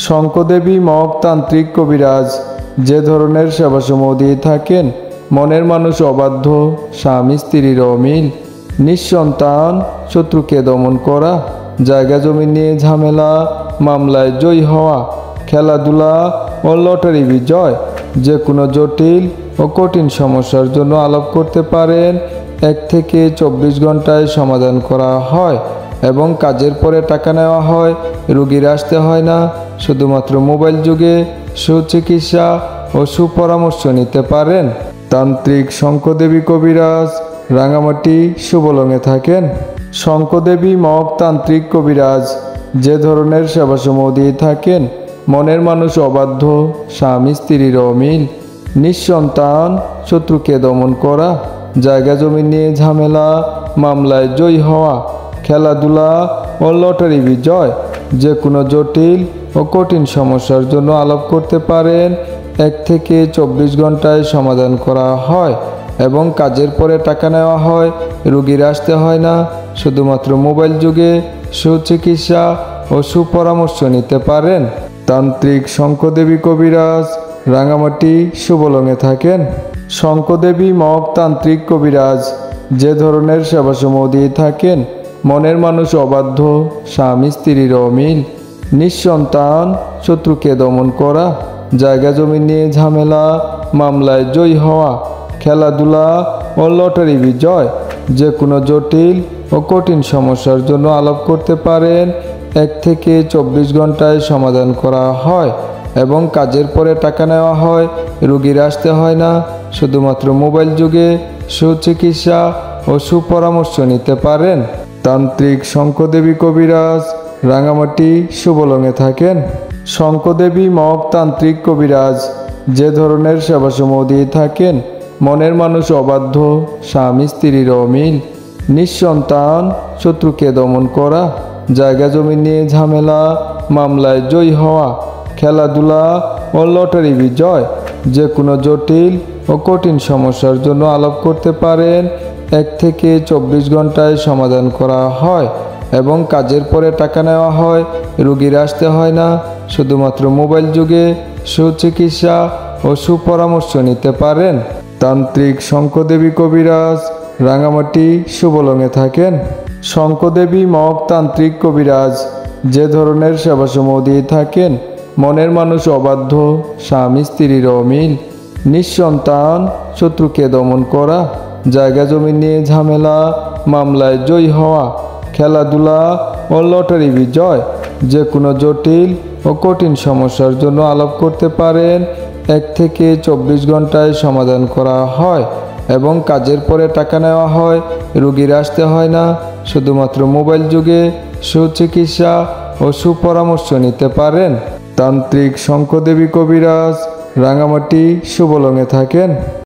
শঙ্কদেবী mug তান্ত্রিক কবিরাজ যে ধরনের সেবাসমূহ দিয়ে থাকেন, মনের মানুষ অবাধ্য, স্বামী স্ত্রীর অমিল, নিঃসন্তান, শত্রুকে দমন করা, জায়গা জমি নিয়ে ঝামেলা, মামলায় জয়ী হওয়া, খেলাধুলা ও লটারি বিজয়, যে কোনো জটিল ও কঠিন সমস্যার জন্য আলাপ করতে পারেন। 1 থেকে 24 ঘন্টায় সমাধান করা হয় এবং কাজের পরে টাকা নেওয়া হয়। রোগীর আসতে হয় না, শুধুমাত্র মোবাইল যুগে সুচিকিৎসা ও সুপরামর্শ নিতে পারেন। তান্ত্রিক শঙ্কদেবী কবিরাজ রাঙামাটি শুভলংয়ে থাকেন। শঙ্কদেবী মগ তান্ত্রিক কবিরাজ যে ধরনের সেবাসমূহ দিয়ে থাকেন, মনের মানুষ অবাধ্য, স্বামী স্ত্রীর অমিল, নিঃসন্তান, শত্রুকে দমন করা, জায়গা জমি নিয়ে ঝামেলা, মামলায় জয়ী হওয়া, খেলাধুলা ও লটারি বিজয়, যে কোনো জটিল ও কঠিন সমস্যার জন্য আলাপ করতে পারেন। 1 থেকে 24 ঘন্টায় সমাধান করা হয় এবং কাজের পরে টাকা নেওয়া হয়। রোগীর আসতে হয় না, শুধুমাত্র মোবাইল যুগে সুচিকিৎসা ও সুপরামর্শ নিতে পারেন। তান্ত্রিক শঙ্কদেবী কবিরাজ রাঙামাটি শুভলংয়ে থাকেন। শঙ্কদেবী মগ তান্ত্রিক কবিরাজ যে ধরনের সেবাসমূহ দিয়ে থাকেন, মনের মানুষ অবাধ্য, স্বামী স্ত্রীর অমিল, নিঃসন্তান, শত্রুকে দমন করা, জায়গা জমি নিয়ে ঝামেলা, মামলায় জয়ী হওয়া, খেলাধুলা ও লটারি বিজয়, যে কোনো জটিল ও কঠিন সমস্যার জন্য আলাপ করতে পারেন। 1 থেকে 24 ঘন্টায় সমাধান করা হয় এবং কাজের পরে টাকা নেওয়া হয়। রোগীর আসতে হয় না, শুধুমাত্র মোবাইল যুগে সুচিকিৎসা ও সুপরামর্শ নিতে পারেন। তান্ত্রিক শঙ্কদেবী কবিরাজ রাঙামাটি শুভলংয়ে থাকেন। শঙ্কদেবী মগ তান্ত্রিক কবিরাজ যে ধরনের সেবাসমূহ দিয়ে থাকেন, মনের মানুষ অবাধ্য, স্বামী স্ত্রীর অমিল, নিঃসন্তান, শত্রুকে দমন করা, জায়গা জমি নিয়ে ঝামেলা, মামলায় জয়ী হওয়া, খেলাধুলা ও লটারি বিজয়, যে কোনো জটিল ও কঠিন সমস্যার জন্য আলাপ করতে পারেন। 1 থেকে 24 ঘন্টায় সমাধান করা হয় এবং কাজের পরে টাকা নেওয়া হয়। রোগীর আসতে হয় না, শুধুমাত্র মোবাইল যুগে সুচিকিৎসা ও সুপরামর্শ নিতে পারেন। তান্ত্রিক শঙ্কদেবী কবিরাজ রাঙামাটি শুভলংয়ে থাকেন। শঙ্কদেবী মগ তান্ত্রিক কবিরাজ যে ধরনের সেবাসমূহ দিয়ে থাকেন, মনের মানুষ অবাধ্য, স্বামী স্ত্রীর অমিল, নিঃসন্তান, শত্রুকে দমন করা, জায়গা জমি নিয়ে ঝামেলা, মামলায় জয়ী হওয়া, খেলাধুলা ও লটারি বিজয়, যে কোনো জটিল ও কঠিন সমস্যার জন্য আলাপ করতে পারেন। 1 থেকে 24 ঘন্টায় সমাধান করা হয় এবং কাজের পরে টাকা নেওয়া হয়। রোগীর আসতে হয় না, শুধুমাত্র মোবাইল যুগে সুচিকিৎসা ও সুপরামর্শ নিতে পারেন। তান্ত্রিক শঙ্কদেবী কবিরাজ রাঙামাটি শুভলংয়ে থাকেন।